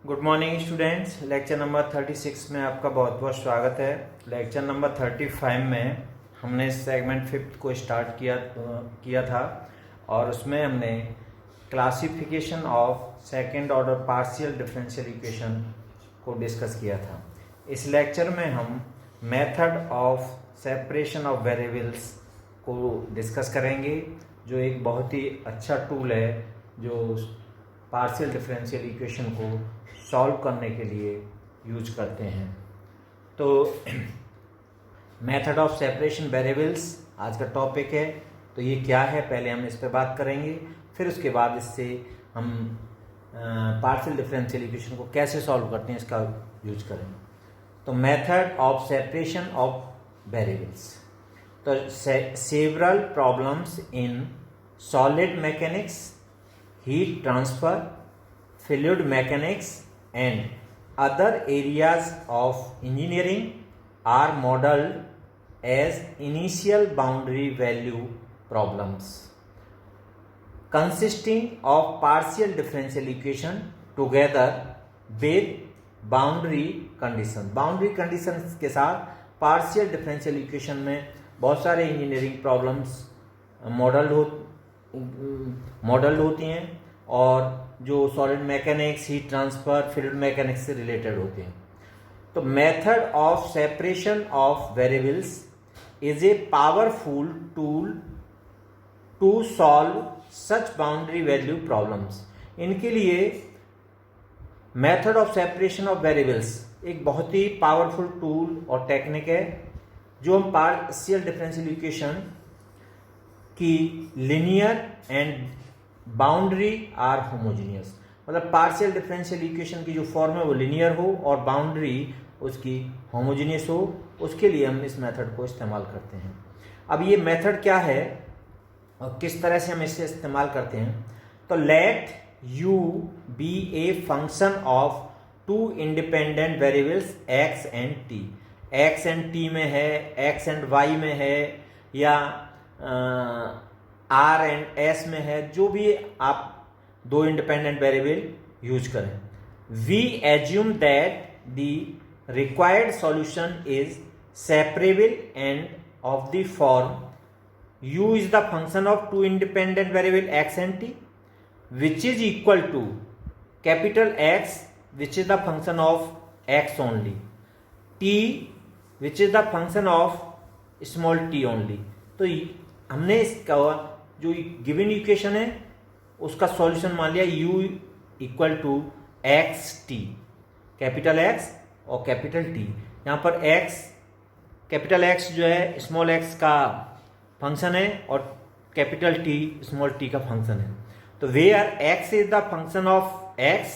Good morning students. Lecture number 36 में आपका बहुत बहुत स्वागत है। लेक्चर नंबर 35 में हमने सेगमेंट फिफ्थ को स्टार्ट किया था और उसमें हमने classification of second order partial differential equation को डिस्कस किया था। इस लेक्चर में हम method of separation of variables को डिस्कस करेंगे, जो एक बहुत ही अच्छा टूल है जो पार्शियल डिफरेंशियल इक्वेशन को सॉल्व करने के लिए यूज करते हैं। तो मेथड ऑफ सेपरेशन वेरिएबल्स आज का टॉपिक है। तो ये क्या है, पहले हम इस पर बात करेंगे, फिर उसके बाद इससे हम पार्शियल डिफरेंशियल इक्वेशन को कैसे सॉल्व करते हैं इसका यूज करेंगे। तो method of separation of variables. तो several problems in solid mechanics, heat transfer, fluid mechanics and other areas of engineering are modeled as initial boundary value problems consisting of partial differential equation together with boundary condition। Boundary conditions के साथ partial differential equation में बहुत सारे engineering problems model होती हैं और जो solid mechanics, heat transfer, fluid mechanics से रिलेटेड होते हैं। तो method of separation of variables is a powerful tool to solve such boundary value problems. इनके लिए method of separation of variables एक बहुत ही पावरफुल टूल और टेक्निक है जो हम पार्शियल डिफरेंशियल इक्वेशन कि linear and boundary are homogeneous, मतलब पार्शियल डिफरेंशियल इक्वेशन की जो फॉर्म है वो लीनियर हो और बाउंड्री उसकी होमोजीनियस हो, उसके लिए हम इस मेथड को इस्तेमाल करते हैं। अब ये मेथड क्या है और किस तरह से हम इसे इस्तेमाल करते हैं। तो let u be a function of two independent variables x and t। x and t में है, x एंड y में है, या R एंड S में है, जो भी आप दो इंडिपेंडेंट वेरिएबल यूज करें। We assume that the required solution is separable and of the form u is the function of two independent variable x and t which is equal to capital X which is the function of x only, t which is the function of small t only. तो हमने इसका जो given equation है उसका solution मान लिया u equal to x t, capital X और capital T। यहाँ पर x, कैपिटल X जो है स्मॉल x का फंक्शन है और कैपिटल T स्मॉल t का फंक्शन है। तो where x is the function of x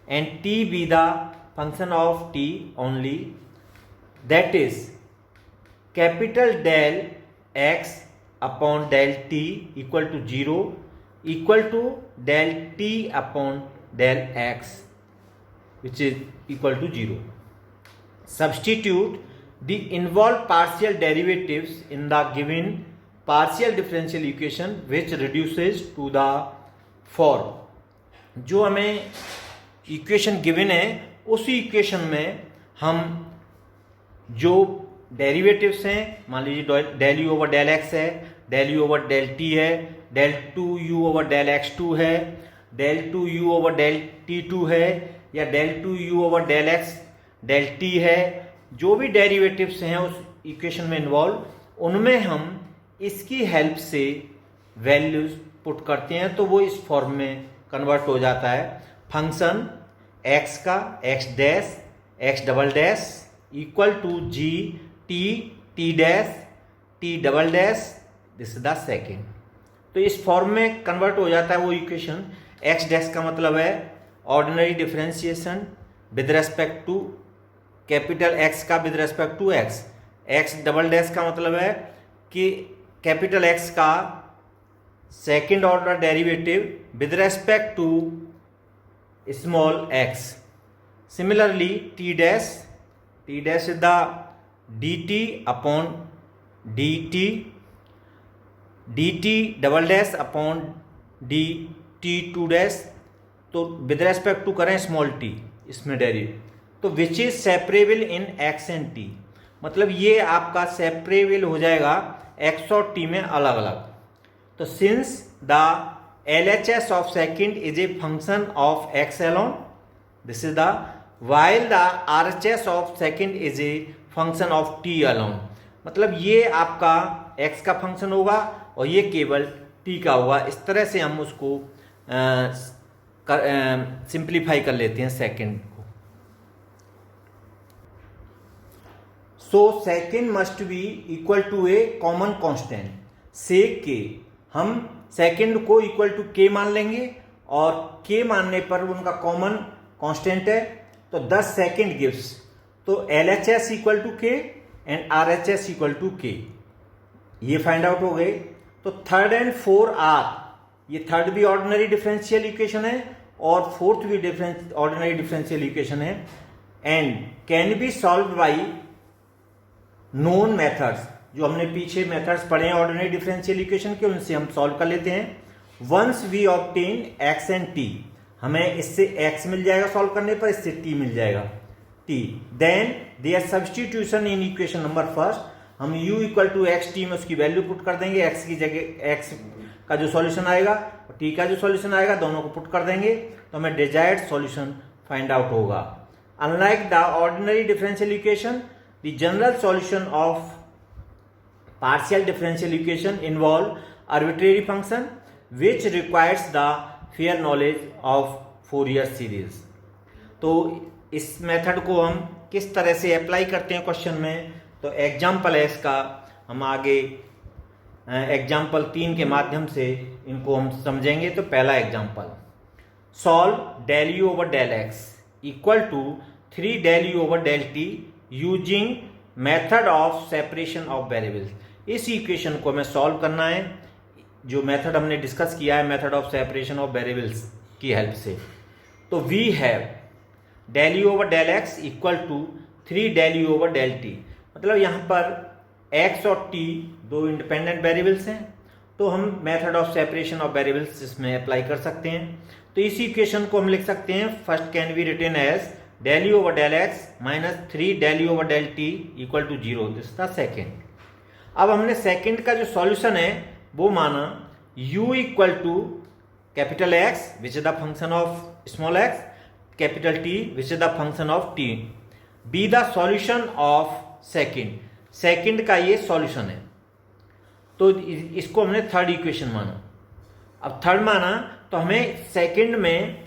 and t be the function of t only, that is capital del x upon del t equal to 0 equal to del t upon del x which is equal to 0। Substitute the involve partial derivatives in the given partial differential equation which reduces to the form. जो हमें equation given है उसी equation में हम जो derivatives हैं, मान लीजिए del u over del x है, del u over del t है, del two u over del x two है, del two u over del t two है, या del two u over del x del t है। जो भी derivatives हैं उस इक्वेशन में इन्वॉल्व, उनमें हम इसकी हेल्प से वैल्यूज पुट करते हैं तो वो इस फॉर्म में कन्वर्ट हो जाता है। फंक्शन x का x dash x double dash equal to g t t dash t double dash, this is the second. तो इस फॉर्म में कन्वर्ट हो जाता है वो इक्वेशन। x डैश का मतलब है ordinary differentiation with respect to capital X का with respect to x। x double dash का मतलब है कि कैपिटल X का second order derivative with respect to small x। Similarly t dash is the dt upon dt, dt double dash upon dt two dash. तो with respect to करें small t, इसमें derivative, तो which is separable in x and t, मतलब ये आपका separable हो जाएगा x और टी में अलग अलग। तो since the LHS of second is a function of x alone, this is the while the RHS of second is a function of t alone, मतलब ये आपका x का फंक्शन होगा और ये केवल t का होगा। इस तरह से हम उसको सिंप्लीफाई कर लेते हैं सेकंड को। So second must be equal to a common constant say k, हम सेकंड को इक्वल टू k मान लेंगे और k मानने पर उनका कॉमन कांस्टेंट है, तो 10 सेकंड गिव्स, तो LHS equal to k and RHS equal to k, ये फाइंड आउट हो गए। तो थर्ड एंड फोर आर, ये थर्ड भी ऑर्डिनरी डिफरेंशियल इक्वेशन है और फोर्थ भी ऑर्डिनरी डिफरेंशियल इक्वेशन है, and can be solve by known methods, जो हमने पीछे मेथड्स पढ़े हैं ऑर्डिनरी डिफरेंशियल इक्वेशन के, उनसे हम सॉल्व कर लेते हैं। Once we obtain x and t, हमें इससे x मिल जाएगा सॉल्व करने पर, इससे t मिल जाएगा t, then their substitution in equation number first, हम u equal to x t में उसकी वैल्यू पुट कर देंगे, x की जगह x का जो सॉल्यूशन आएगा और t का जो सॉल्यूशन आएगा दोनों को पुट कर देंगे, तो हमें डिजायर्ड सॉल्यूशन फाइंड आउट होगा। Unlike the ordinary differential equation, the general solution of partial differential equation involve arbitrary function which requires the fair knowledge of Fourier series। तो इस मेथड को हम किस तरह से अप्लाई करते हैं क्वेश्चन में, तो एग्जाम्पल है इसका, हम आगे एग्जाम्पल 3 के माध्यम से इनको हम समझेंगे। तो पहला example, solve del u over del x equal to 3 del u over del t using method of separation of variables. इस इक्वेशन को हमें सॉल्व करना है, जो मेथड हमने डिस्कस किया है method of separation of variables की हेल्प से। तो we have del u over del x equal to 3 del u over del t, मतलब यहाँ पर x और t दो इंडिपेंडेंट वेरिएबल्स हैं, तो हम method of separation of variables इसमें अप्लाई कर सकते हैं। तो इस इक्वेशन को हम लिख सकते हैं, first can be written as del u over del x minus 3 del u over del t equal to 0, this the second. अब हमने सेकंड का जो सॉल्यूशन है वो माना u equal to capital X which is the function of small x, capital T which is the function of t, be the solution of second का ये solution है। तो इसको हमने थर्ड इक्वेशन माना। अब थर्ड माना तो हमें सेकंड में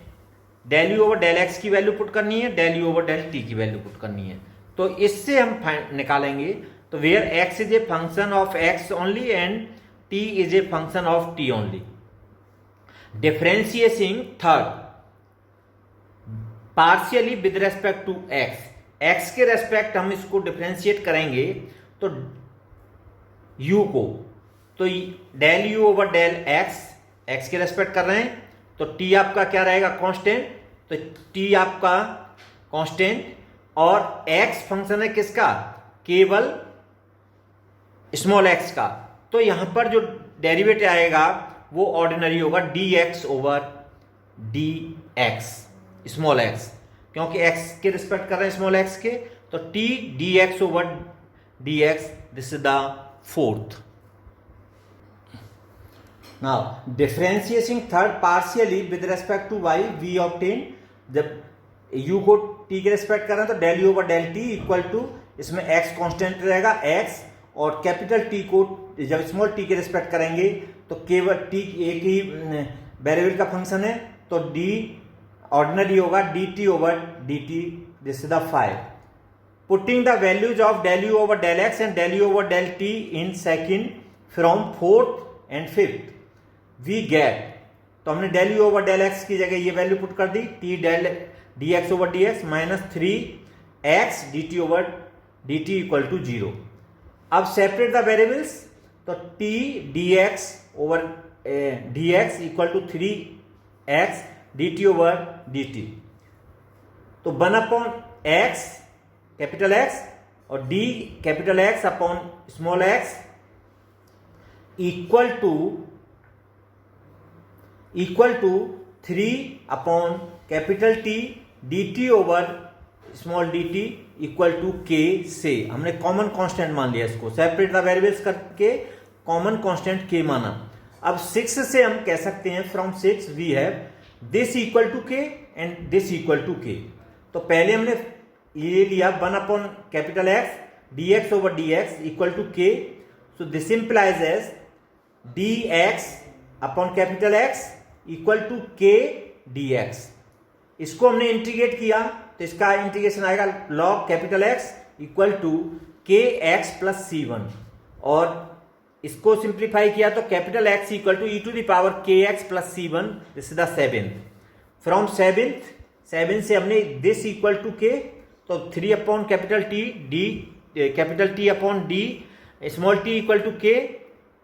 del u over del x की वैल्यू पुट करनी है, del u over del t की वैल्यू पुट करनी है। तो इससे हम निकालेंगे, तो where x is a function of x only and t is a function of t only. Differentiating third partially with respect to x के रेस्पेक्ट हम इसको डिफरेंशिएट करेंगे, तो u को, तो del u over del x के respect कर रहे हैं, तो t आपका क्या रहेगा कांस्टेंट, तो t आपका कांस्टेंट और x फंक्शन है किसका, केवल स्मॉल x का, तो यहां पर जो डेरिवेटिव आएगा वो ऑर्डिनरी होगा dx over dx small x, क्योंकि x के रिस्पेक्ट कर रहे हैं स्मॉल x के, तो t dx over dx, this is the fourth. Now differentiating third partially with respect to y, we obtain, जब u को t के रेस्पेक्ट कर रहे हैं तो del u over del t equal to, इसमें x कांस्टेंट रहेगा x, और कैपिटल T को जब स्मॉल t के रिस्पेक्ट करेंगे तो केवल t एक ही वेरिएबल का फंक्शन है, तो d ऑर्डिनरी होगा dt over dt, this is the 5। Putting the values of del u over del x and del u over del t in second from fourth and fifth, we get, तो हमने del u over del x की जगह ये value put कर दी, t डेल dx over dx minus 3x dt over dt equal to 0। अब separate the variables, तो t dx over dx equal to 3x dt over dt, तो 1 upon x capital X और d capital X upon small x equal to 3 upon capital T d t over small d T equal to k से हमने common constant मान लिया इसको, separate the variables करके common constant के माना। अब 6 से हम कह सकते हैं from 6 we have this equal to k and this equal to K. तो पहले हमने ये लिया 1 upon capital X D X over D X equal to K, so this implies as D X upon capital X equal to K D X. इसको हमने integrate किया तो इसका इंटीग्रेशन आएगा log capital X equal to K X plus C one, और इसको simplify किया तो capital X equal to E to the power K X plus C one, this is the 7th। From 7 से हमने दिस इक्वल टू के, तो 3 upon capital T D capital T upon D small T equal to K,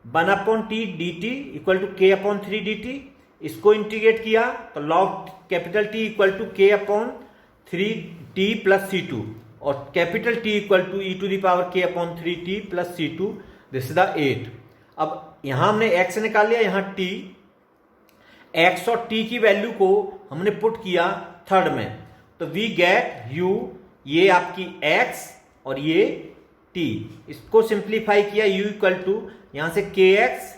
1 upon T D T equal to K upon 3 D T. इसको integrate किया तो log capital T equal to K upon 3 T plus C two, और capital T equal to E to the power K upon 3 T plus C two, this is the 8। अब यहां हमने x निकाल लिया, यहां t, x और t की value को हमने पुट किया थर्ड में, तो वी गेट u, ये आपकी x और ये t। इसको सिंप्लीफाई किया u इक्वल टू यहां से kx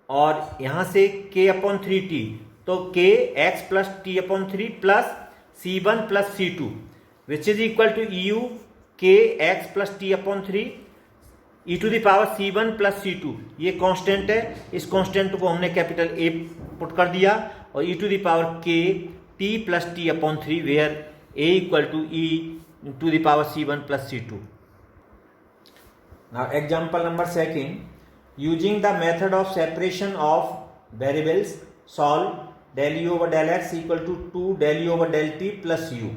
और यहां से k अपॉन 3t, तो kx plus t upon 3 plus c1 plus c2 which is equal to u kx plus t upon 3 e to the power c1 plus c2। ये constant है, इस constant को हमने कैपिटल A पुट कर दिया, और E to the power k t plus t upon 3 where a equal to e to the power c1 plus c2। Now example number 2, using the method of separation of variables solve del u over del x equal to 2 del u over del t plus u,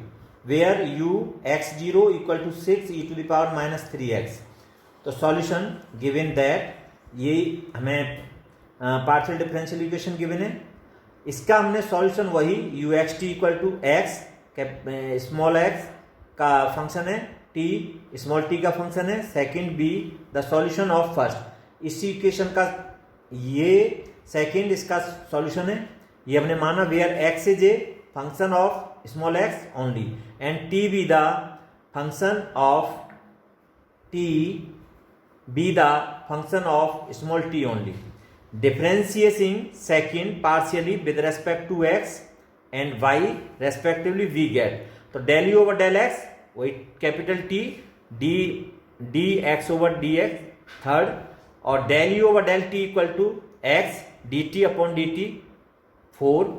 where u x0 equal to 6 e to the power minus 3x। तो solution given that ये हमें partial differential equation given है, इसका हमने solution वही u x T equal to x small x का function है, t small t का फंक्शन है, second b the solution of first. इसी इक्वेशन का ये सेकंड इसका सॉल्यूशन है, ये हमने माना where x is a function of small x only and t be the function of t be the function of small t only। Differentiating second partially with respect to x and y respectively we get, तो del u over del x वही capital T d x over dx third, और del u over del t equal to x dt upon dt fourth.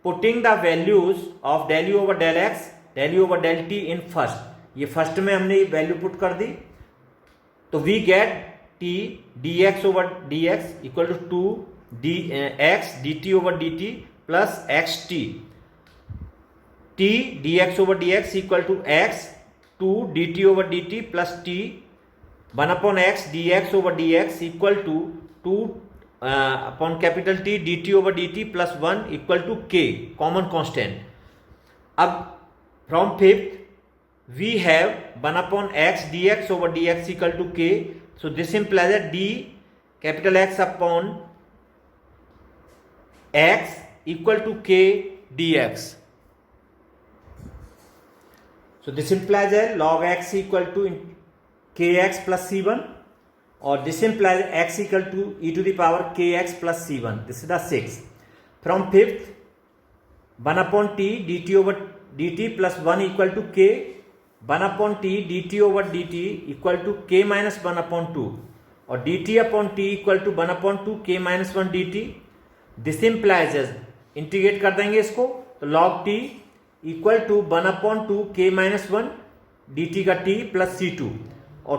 Putting the values of del u over del x del u over del t in first, ये first में हमने value put कर दी, तो we get t dx over dx equal to 2 dx dt over dt plus xt, t dx over dx equal to x 2 dt over dt plus t 1 upon x dx over dx equal to 2 upon capital T dt over dt plus 1 equal to k common constant. अब from fifth we have 1 upon x dx over dx equal to k, so this implies that d capital X upon x equal to k dx, so this implies that log x equal to kx plus c1, or this implies x equal to e to the power kx plus c1, this is the 6th। from 5th 1 upon t dt over dt plus 1 equal to k, 1 upon t dt over dt equal to k minus 1 upon 2, और dt upon t equal to 1 upon 2 k minus 1 dt। This implies integrate कर देंगे इसको, तो log t equal to 1 upon 2 k minus 1 dt का t plus c2, और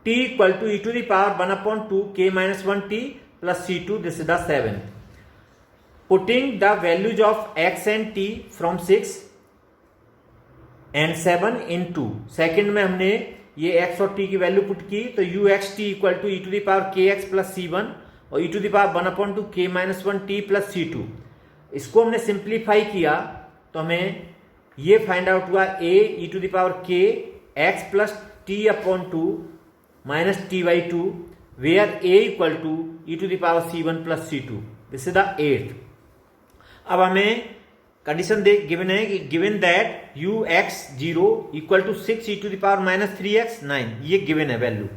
t equal to e to the power 1 upon 2 k minus 1 t plus c2, this is the 7th। Putting the values of x and t from 6 and 7 in 2, second में हमने ये x और t की value put की, तो u x T equal to E to the power K X plus C one, और E to the power 1 upon 2 k minus 1 t plus c2। इसको हमने सिंप्लीफाई किया तो हमें ये फाइंड आउट हुआ a E to the power k x plus t upon 2 minus t by 2 where a equal to E to the power c1 plus c2, this is the 8th। अब हमें condition दे given है कि given that U X zero equal to 6 E to the power minus 3x 9, ये given है value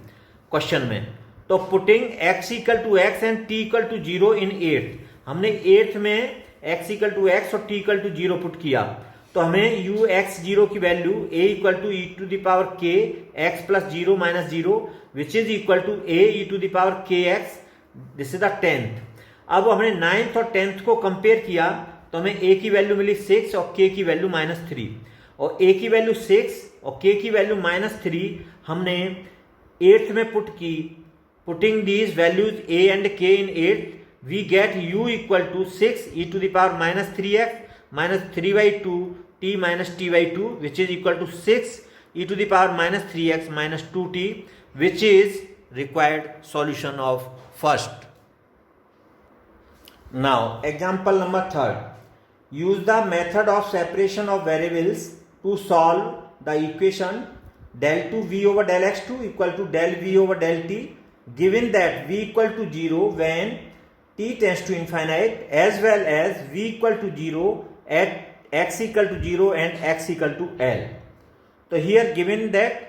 question में। तो putting x equal to X and t equal to zero in 8, हमने 8 में x इक्वल टू एक्स और t equal to zero put किया, तो हमें u x जीरो की value a equal to E to the power k x plus zero minus zero which is equal to a E to the power k x, this is the 10th। अब हमने 9th और 10th को compare किया तो हमें a की value मिली 6 और k की वैल्यू -3, और a की वैल्यू 6 और k की वैल्यू -3 हमने 8th में पुट की। Putting these values a and k in 8 we get u equal to 6 E to the power -3x minus 3/2 t minus t/2 which is equal to 6 E to the power -3x minus 2t which is required solution of first. Now example number 3rd, use the method of separation of variables to solve the equation del 2 v over del x2 equal to del v over del t, given that v equal to 0 when t tends to infinite as well as v equal to 0 at x equal to 0 and x equal to L. So here given that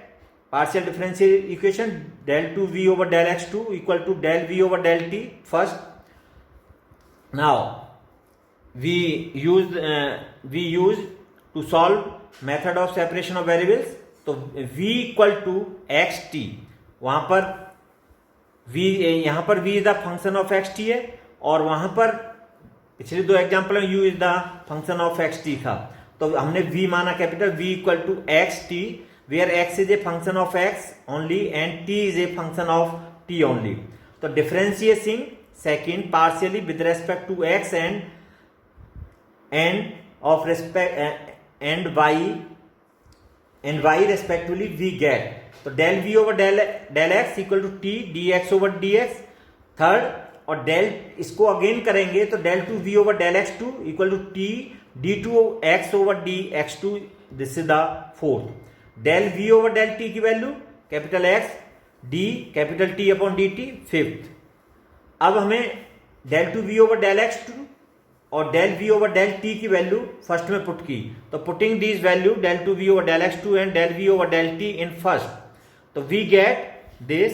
partial differential equation del 2 v over del x2 equal to del v over del t first. Now we use to solve method of separation of variables, तो v equal to x t, वहां पर v, यहां पर v is the function of x t है, और वहां पर पिछले दो एग्जाम्पल में u is the function of x t था, तो हमने v माना capital v equal to x t where x is a function of x only and t is a function of t only. तो differentiating second partially with respect to x and of respect and y respectively we get, तो del v over del x equal to t dx over dx third, और del इसको again करेंगे तो del 2 v over del x2 equal to t d2 x over dx2, this is the fourth. del v over del t की value capital x d capital t upon dt fifth. अब हमें del 2 v over del x2 और del v over del t की value first में put की, तो putting these value del 2 v over del x2 and del v over del t in first, तो we get this,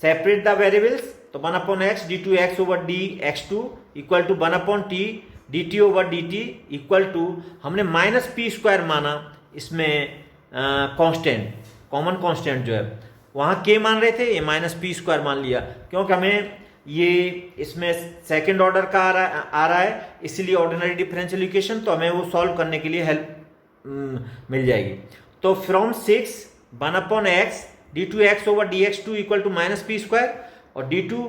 separate the variables, तो 1 upon x d2 x over dx2 equal to 1 upon t dt over dt equal to, हमने minus P square माना इसमें constant, common constant जो है वहां k मान रहे थे, ये माइनस पी स्क्वायर मान लिया, क्योंकि हमें ये इसमें सेकंड ऑर्डर का आ रहा है, इसीलिए ऑर्डिनरी डिफरेंशियल इक्वेशन, तो हमें वो सॉल्व करने के लिए हेल्प मिल जाएगी। तो from 6 1 upon X D two X over D X two equal to minus P square और D two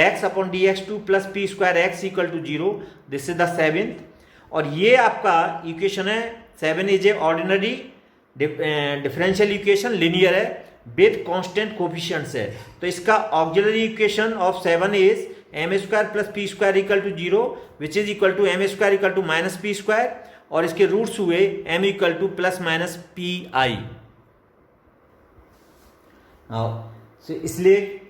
X upon D X two plus P square X equal to 0, this is the 7th। और ये आपका equation है 7 is a ordinary differential equation, linear है with constant coefficients है, तो इसका auxiliary equation of 7 is M square plus P square equal to 0 which is equal to m square equal to minus P square, और इसके roots हुए m equal to plus minus p i. इसलिए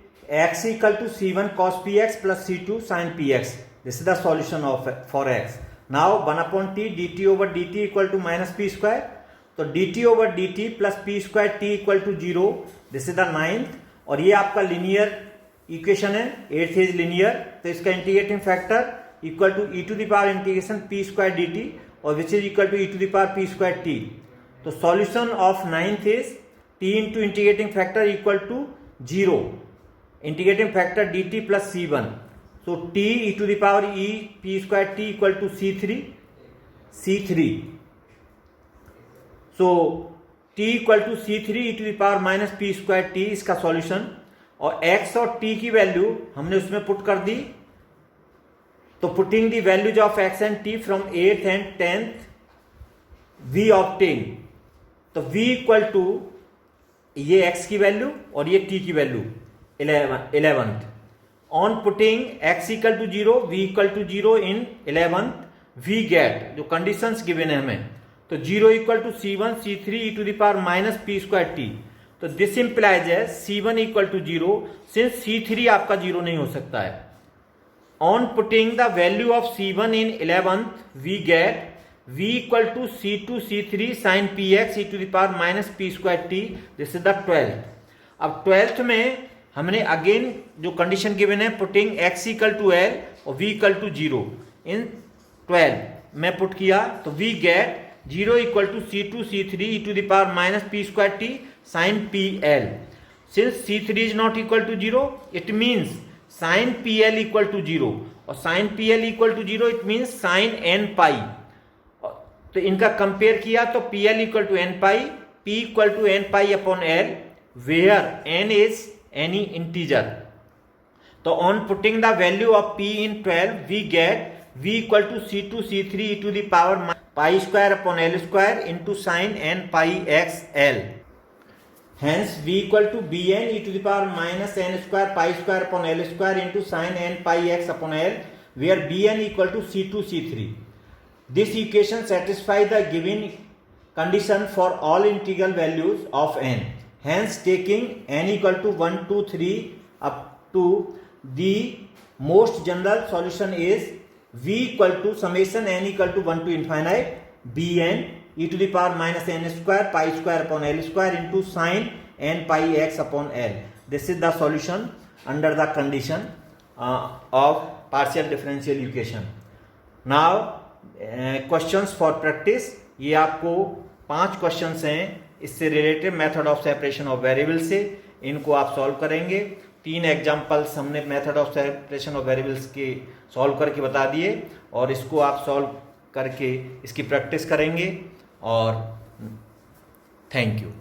x equal to c1 cos px plus c2 sin px, this is the solution of for x। Now 1 upon t dt over dt equal to minus P square, तो dt over dt plus P square t equal to 0, this is the 9th। और ये आपका linear equation है, 8th is linear, तो इसका integrating factor equal to E to the power integration p square dt और which is equal to E to the power p square t। तो solution of 9th is t into integrating factor equal to 0, integrating factor dt plus c1, so t e to the power e p square t equal to c3, so t equal to c3 e to the power minus p square t इसका solution. और x और t की value हमने उसमें put कर दी, तो putting the values of x and t from 8th and 10th we obtain, तो v इक्वल टू ये x की वैल्यू और ये t की value 11th। On putting x equal to 0 v equal to 0 in 11th we get, जो conditions given है हमें, तो 0 equal to c1 c3 e to the power minus P square t, तो this implies है c1 equal to 0 since c3 आपका 0 नहीं हो सकता है। On putting the value of c1 in 11th we get v equal to C2C3 sin px e to the power minus p square t, this is the 12th। अब 12th में हमने again जो condition given है, putting x equal to l और v equal to 0 in 12 में put किया, तो we get 0 equal to C2C3 e to the power minus p square t sin pl। Since C3 is not equal to 0, it means sin PL equal to 0, और sin PL equal to 0 it means sin n pi। तो इनका compare किया तो PL equal to n pi, P equal to n pi upon L, where n is any integer। तो on putting the value of P in 12, we get V equal to C2C3 e to the power pi square upon L square into sin n pi x L। Hence v equal to bn e to the power minus n square pi square upon L square into sin n pi x upon L, where bn equal to C2 C3। This equation satisfies the given condition for all integral values of n। Hence taking n equal to 1 2 3 up to the most general solution is v equal to summation n equal to 1 to infinite bn e to the power minus n square pi square upon L square into sin n pi x upon L। This is the solution under the condition of partial differential equation। Now questions for practice, ये आपको 5 questions हैं इससे related method of separation of variable से, इनको आप solve करेंगे। 3 examples हमने method of separation of variables के सॉल्व करके बता दिए, और इसको आप सॉल्व करके इसकी प्रैक्टिस करेंगे। और थैंक यू।